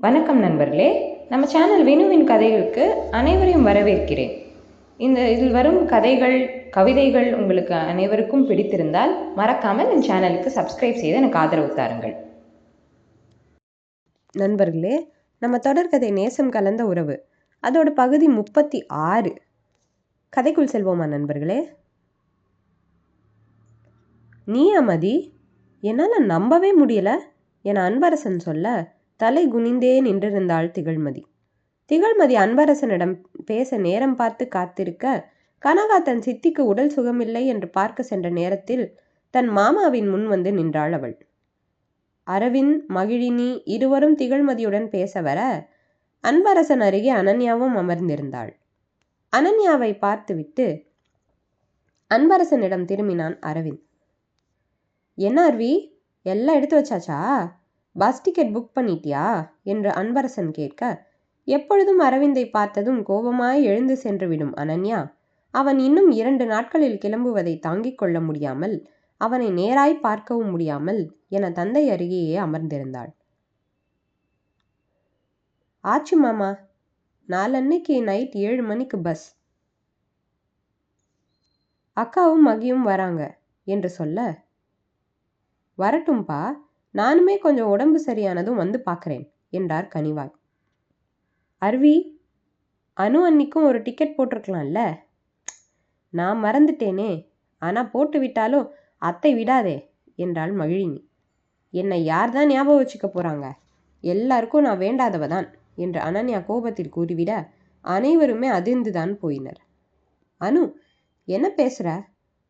வணக்கம் நண்பர்களே, நம்ம சேனல் வினுவின் கதைகளுக்கு அனைவரையும் வரவேற்கிறேன். இதில் வரும் கதைகள், கவிதைகள் உங்களுக்கு அனைவருக்கும் பிடித்திருந்தால் மறக்காமல் என் சேனலுக்கு சப்ஸ்கிரைப் செய்து எனக்கு ஆதரவு தாருங்கள். நண்பர்களே, நம்ம தொடர்கதை நேசம் கலந்த உறவு அதோட பகுதி 36. கதைக்குள் செல்வோமா நண்பர்களே? நீ அமதி, என்னால் நம்பவே முடியல என அன்பரசன் சொல்ல தலை குனிந்தே நின்றிருந்தாள் திகழ்மதி. திகழ்மதி அன்பரசனிடம் பேச நேரம் பார்த்து காத்திருக்க, கனகா தன் சித்திக்கு உடல் சுகமில்லை என்று பார்க்க சென்ற நேரத்தில் தன் மாமாவின் முன் வந்து நின்றாள் அவள். அரவிந்த், மகிழினி இருவரும் திகழ்மதியுடன் பேச வர அன்பரசன் அருகே அனன்யாவும் அமர்ந்திருந்தாள். அனன்யாவை பார்த்துவிட்டு அன்பரசனிடம் திரும்பினான் அரவிந்த். என்ன அருவி, எல்லாம் எடுத்து வச்சாச்சா? பஸ் டிக்கெட் புக் பண்ணிட்டியா என்று அன்பரசன் கேட்க, எப்பொழுதும் அரவிந்தை பார்த்ததும் கோபமாய் எழுந்து சென்று விடும் அனன்யா அவன் இன்னும் 2 நாட்களில் கிளம்புவதை தாங்கிக் கொள்ள முடியாமல், அவனை நேராய் பார்க்கவும் முடியாமல் என தந்தை அருகேயே அமர்ந்திருந்தாள். ஆச்சு மாமா, நாளன்னைக்கு நைட் 7 மணிக்கு பஸ். அக்காவும் மகியும் வராங்க என்று சொல்ல, வரட்டும்பா, நானுமே கொஞ்சம் உடம்பு சரியானதும் வந்து பார்க்குறேன் என்றார் கனிவாய். அருவி, அனு அன்னிக்கும் ஒரு டிக்கெட் போட்டிருக்கலாம்ல? நான் மறந்துட்டேனே, ஆனால் போட்டு விட்டாலும் அத்தை விடாதே என்றாள் மகிழினி. என்னை யார் தான் ஞாபகம் வச்சுக்க போகிறாங்க? எல்லாருக்கும் நான் வேண்டாதவ தான் என்று அனன்யா கோபத்தில் கூறிவிட அனைவருமே அதிர்ந்துதான் போயினர். அனு, என்ன பேசுற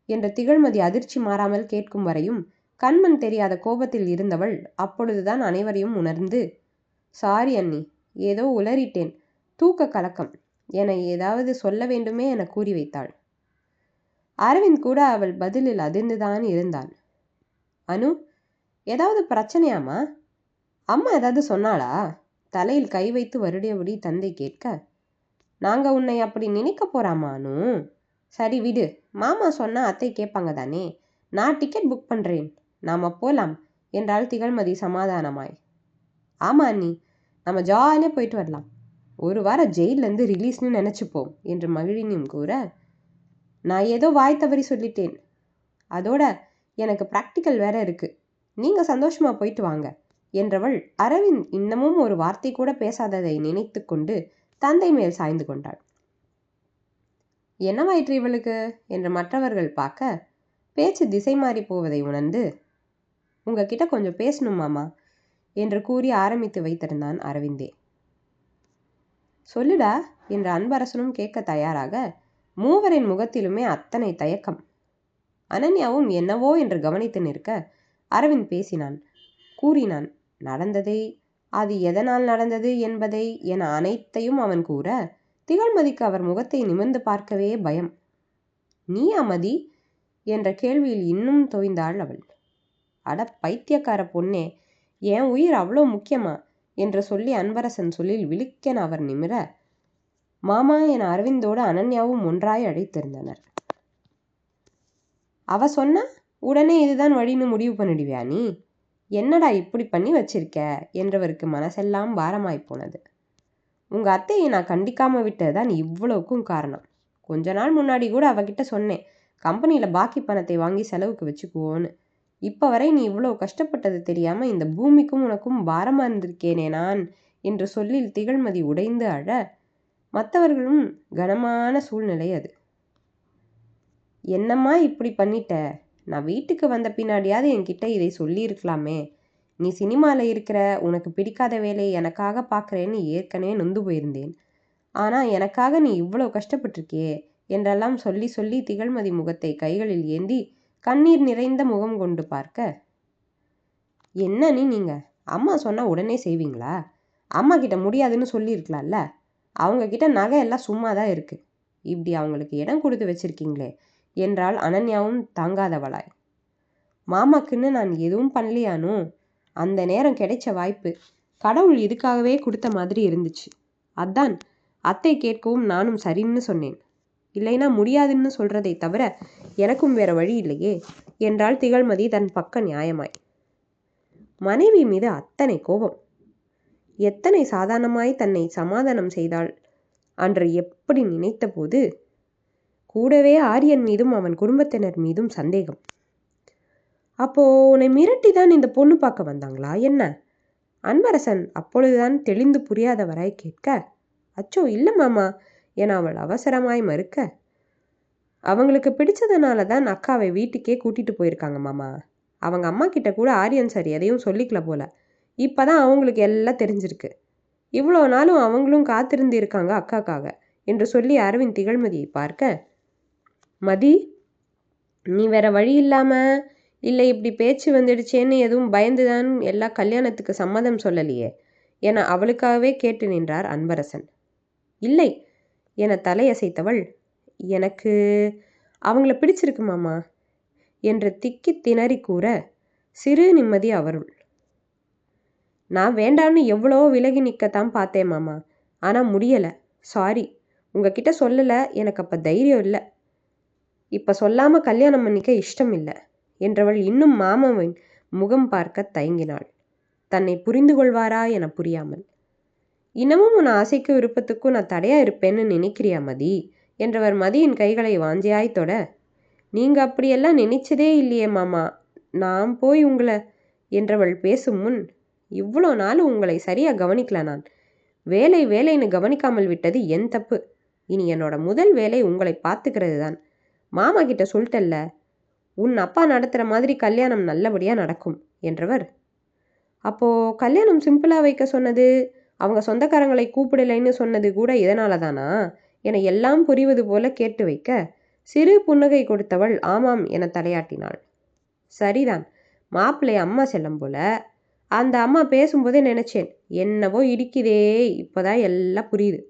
என்ற திகழ்மதி அதிர்ச்சி மாறாமல் கேட்கும் வரையும் கண்மண் தெரியாத கோபத்தில் இருந்தவள் அப்பொழுதுதான் அனைவரையும் உணர்ந்து, சாரி அண்ணி, ஏதோ உளறிட்டேன், தூக்க கலக்கம் என ஏதாவது சொல்ல வேண்டுமே என கூறி வைத்தாள். அரவிந்த் கூட அவள் பதிலில் அதிர்ந்துதான் இருந்தான். அனு, ஏதாவது பிரச்சனையாமா? அம்மா ஏதாவது சொன்னாளா? தலையில் கை வைத்து வருடியபடி தந்தை கேட்க, நாங்க உன்னை அப்படி நினைக்க போறாமா அனு? சரி விடு, மாமா சொன்னா அத்தை கேட்பாங்க தானே. நான் டிக்கெட் புக் பண்றேன், நாம போலாம் என்றாள் திகழ்மதி சமாதானமாய். ஆமா அண்ணி, நம்ம ஜாலியாக போயிட்டு வரலாம். ஒரு வாரம் ஜெயிலேருந்து ரிலீஸ்னு நினச்சிப்போம் என்று மகிழினியும் கூற, நான் ஏதோ வாய் தவறி சொல்லிட்டேன், அதோட எனக்கு ப்ராக்டிக்கல் வேற இருக்கு, நீங்க சந்தோஷமா போயிட்டு வாங்க என்றவள் அரவிந்த் இன்னமும் ஒரு வார்த்தை கூட பேசாததை நினைத்து கொண்டு தந்தை மேல் சாய்ந்து கொண்டாள். என்னவாயிற்று இவளுக்கு என்று மற்றவர்கள் பார்க்க பேச்சு திசை மாறி போவதை உணர்ந்து, உங்ககிட்ட கொஞ்சம் பேசணும் மாமா என்று கூறி ஆரம்பித்து வைத்திருந்தான் அரவிந்தே. சொல்லுடா என்று அன்பரசனும் கேட்க தயாராக மூவரின் முகத்திலுமே அத்தனை தயக்கம். அனன்யாவும் என்னவோ என்று கவனித்து நிற்க அரவிந்த் பேசினான், கூறினான். நடந்ததை, அது எதனால் நடந்தது என்பதை என அனைத்தையும் அவன் கூற திகழ்மதிக்கு அவர் முகத்தை நிமிர்ந்து பார்க்கவே பயம். நீ அமதி என்ற கேள்வியில் இன்னும் தோய்ந்தாள் அவள். அட பைத்தியக்கார பொண்ணே, என் உயிர் அவ்வளோ முக்கியமா என்று சொல்லி அன்பரசன் சொல்லில் விழுக்கென அவர் நிமிர மாமா என அரவிந்தோடு அனன்யாவும் ஒன்றாய் அழைத்திருந்தனர். அவ சொன்ன உடனே இதுதான் வழின்னு முடிவு பண்ணிடுவியா நீ? என்னடா இப்படி பண்ணி வச்சிருக்க என்றவருக்கு மனசெல்லாம் பாரமாய் போனது. உங்க அத்தையை நான் கண்டிக்காம விட்டதுதான் இவ்வளவுக்கும் காரணம். கொஞ்ச நாள் முன்னாடி கூட அவகிட்ட சொன்னேன், கம்பெனியில் பாக்கி பணத்தை வாங்கி செலவுக்கு வச்சுக்குவோன்னு. இப்போ வரை நீ இவ்வளோ கஷ்டப்பட்டது தெரியாம இந்த பூமிக்கும் உனக்கும் பாரமா இருந்திருக்கேனே நான் என்று சொல்லில் திகழ்மதி உடைந்து அழ, மற்றவர்களும் கனமான சூழ்நிலை அது. என்னம்மா இப்படி பண்ணிட்ட? நான் வீட்டுக்கு வந்த பின்னாடியாவது என்கிட்ட இதை சொல்லியிருக்கலாமே. நீ சினிமாவில் இருக்கிற, உனக்கு பிடிக்காத வேலையை எனக்காக பார்க்குறேன்னு ஏற்கனவே நொந்து போயிருந்தேன். ஆனால் எனக்காக நீ இவ்வளோ கஷ்டப்பட்டிருக்கியே என்றெல்லாம் சொல்லி சொல்லி திகழ்மதி முகத்தை கைகளில் ஏந்தி கண்ணீர் நிறைந்த முகம் கொண்டு பார்க்க, என்னன்னு நீங்க அம்மா சொன்னால் உடனே செய்வீங்களா? அம்மா கிட்ட முடியாதுன்னு சொல்லியிருக்கலாம்ல. அவங்க கிட்ட நகை எல்லாம் சும்மா தான் இருக்கு, இப்படி அவங்களுக்கு இடம் கொடுத்து வச்சிருக்கீங்களே என்றால் அனன்யாவும் தாங்காதவளாய். மாமாக்குன்னு நான் எதுவும் பண்ணலையானோ? அந்த நேரம் கிடைச்ச வாய்ப்பு கடவுள் இதுக்காகவே கொடுத்த மாதிரி இருந்துச்சு. அதான் அத்தை கேட்கவும் நானும் சரின்னு சொன்னேன். இல்லைனா முடியாதுன்னு சொல்றதை தவிர எனக்கும் வேற வழி இல்லையே என்றாள் திகழ்மதி தன் பக்க நியாயமாய். மனைவி மீது அத்தனை கோபம். எத்தனை சாதாரணமாய் தன்னை சமாதானம் செய்தாள் அன்று எப்படி நினைத்தபோது கூடவே ஆரியன் மீதும் அவன் குடும்பத்தினர் மீதும் சந்தேகம். அப்போ உன்னை மிரட்டிதான் இந்த பொண்ணு பார்க்க வந்தாங்களா என்ன? அன்பரசன் அப்பொழுதுதான் தெளிந்து புரியாதவராய் கேட்க, அச்சோ இல்லை மாமா என அவள் அவசரமாய் மறுக்க, அவங்களுக்கு பிடிச்சதுனால தான் அக்காவை வீட்டுக்கே கூட்டிட்டு போயிருக்காங்க மாமா. அவங்க அம்மா கிட்ட கூட ஆரியன் சார் எதையும் சொல்லிக்கல போல. இப்பதான் அவங்களுக்கு எல்லாம் தெரிஞ்சிருக்கு. இவ்வளோ நாளும் அவங்களும் காத்திருந்து இருக்காங்க அக்காக்காக என்று சொல்லி அரவிந்த் திகழ்மதியை பார்க்க, மதி நீ வேற வழி இல்லாம இல்லை இப்படி பேச்சு வந்துடுச்சேன்னு எதுவும் பயந்துதான் எல்லா கல்யாணத்துக்கு சம்மதம் சொல்லலையே என அவளுக்காகவே கேட்டு நின்றார் அன்பரசன். இல்லை என தலையசைத்தவள், எனக்கு அவங்கள பிடிச்சிருக்கு மாமா என்று திக்கி திணறி கூற சிறு நிம்மதி அவருள். நான் வேண்டான்னு எவ்வளோ விலகி நிற்கத்தான் பார்த்தேன் மாமா, ஆனால் முடியலை. சாரி, உங்ககிட்ட சொல்லலை, எனக்கு அப்போ தைரியம் இல்லை. இப்போ சொல்லாமல் கல்யாணம் பண்ணிக்க இஷ்டம் இல்லை என்றவள் இன்னும் மாமாவின் முகம் பார்க்க தயங்கினாள். தன்னை புரிந்து கொள்வாரா என புரியாமல். இன்னமும் உன் ஆசைக்கு விருப்பத்துக்கும் நான் தடையா இருப்பேன்னு நினைக்கிறியா மதி என்றவர் மதியின் கைகளை வாஞ்சியாய் தொட, நீங்க அப்படியெல்லாம் நினைச்சதே இல்லையே மாமா, நான் போய் உங்களை என்றவள் பேசும் முன், இவ்வளோ நாள் உங்களை சரியா கவனிக்கல. நான் வேலை வேலைன்னு கவனிக்காமல் விட்டது என் தப்பு. இனி என்னோட முதல் வேலை உங்களை பார்த்துக்கிறது தான். மாமா கிட்ட சொல்லிட்டல்ல, உன் அப்பா நடத்துகிற மாதிரி கல்யாணம் நல்லபடியாக நடக்கும் என்றவர். அப்போது கல்யாணம் சிம்பிளாக வைக்க சொன்னது, அவங்க சொந்தக்காரங்களை கூப்பிடலைன்னு சொன்னது கூட இதனால தானா என எல்லாம் புரிவது போல கேட்டு வைக்க, சிறு புன்னகை கொடுத்தவள் ஆமாம் என தலையாட்டினாள். சரிதான், மாப்பிள்ளை அம்மா செல்லம் போல. அந்த அம்மா பேசும்போதே நினைச்சேன், என்னவோ இடிக்குதே, இப்போதான் எல்லாம் புரியுது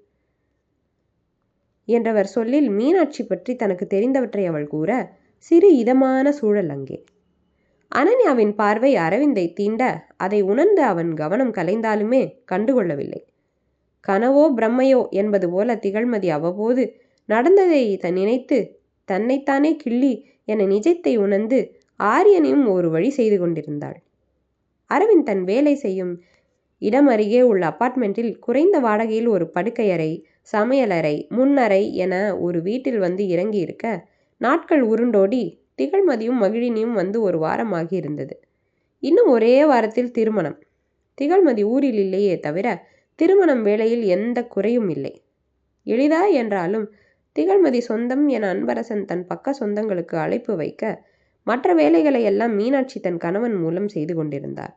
என்றவர் சொல்லில் மீனாட்சி பற்றி தனக்கு தெரிந்தவற்றை அவள் கூற, சிறு இதமான சூழல் அங்கே. அனன்யாவின் பார்வை அரவிந்தை தீண்ட அதை உணர்ந்து அவன் கவனம் கலைந்தாலுமே கண்டுகொள்ளவில்லை. கனவோ பிரம்மையோ என்பது போல திகழ்மதி அவ்வப்போது நடந்ததை நினைத்து தன்னைத்தானே கிள்ளி என நிஜத்தை உணர்ந்து ஆரியனையும் ஒரு வழி செய்து கொண்டிருந்தாள். அரவிந்த் தன் வேலை செய்யும் இடம் அருகே உள்ள அப்பார்ட்மெண்ட்டில் குறைந்த வாடகையில் ஒரு படுக்கையறை, சமையலறை, முன்னறை என ஒரு வீட்டில் வந்து இறங்கி இருக்க, நாட்கள் உருண்டோடி திகழ்மதியும் மகிழினியும் வந்து ஒரு வாரமாகி இருந்தது. இன்னும் ஒரே வாரத்தில் திருமணம். திகழ்மதி ஊரில் இல்லையே தவிர திருமணம் வேளையில் எந்த குறையும் இல்லை. எளிதா என்றாலும் திகழ்மதி சொந்தம் என அன்பரசன் தன் பக்க சொந்தங்களுக்கு அழைப்பு வைக்க, மற்ற வேலைகளை எல்லாம் மீனாட்சி தன் கணவன் மூலம் செய்து கொண்டிருந்தார்.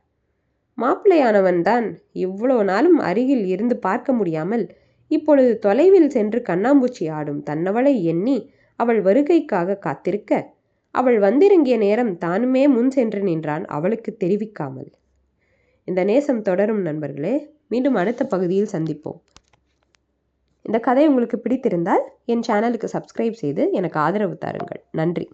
மாப்பிள்ளையானவன் தான் இவ்வளோ நாளும் அருகில் இருந்து பார்க்க முடியாமல் இப்பொழுது தொலைவில் சென்று கண்ணாம்பூச்சி ஆடும் தன்னவளை எண்ணி அவள் வருகைக்காக காத்திருக்க, அவள் வந்திறங்கிய நேரம் தானுமே முன் சென்று நின்றான் அவளுக்கு தெரிவிக்காமல். இந்த நேசம் தொடரும் நண்பர்களே. மீண்டும் அடுத்த பகுதியில் சந்திப்போம். இந்த கதை உங்களுக்கு பிடித்திருந்தால் என் சேனலுக்கு சப்ஸ்கிரைப் செய்து எனக்கு ஆதரவு தாருங்கள். நன்றி.